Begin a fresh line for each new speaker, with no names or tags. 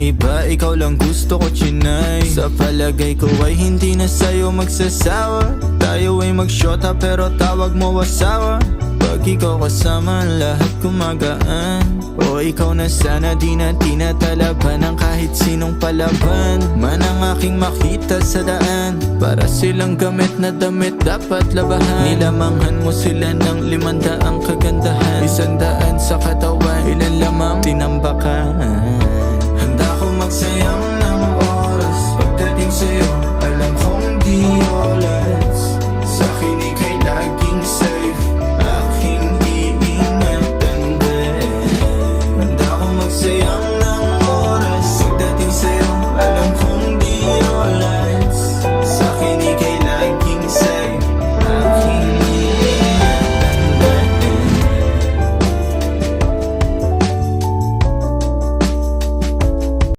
Iba, ikaw lang gusto ko, chinay. Sa palagay ko ay hindi na sa'yo magsasawa. Tayo ay magsyota pero tawag mo asawa. Pag ikaw kasama, lahat gumagaan. O ikaw na sana, di na tinatalaban ng kahit sinong palaban man ang aking makita sa daan. Para silang gamit na damit dapat labahan. Nilamanghan mo sila ng 500 kagandahan. 100 sa katawan, ilan lamang tinambakan.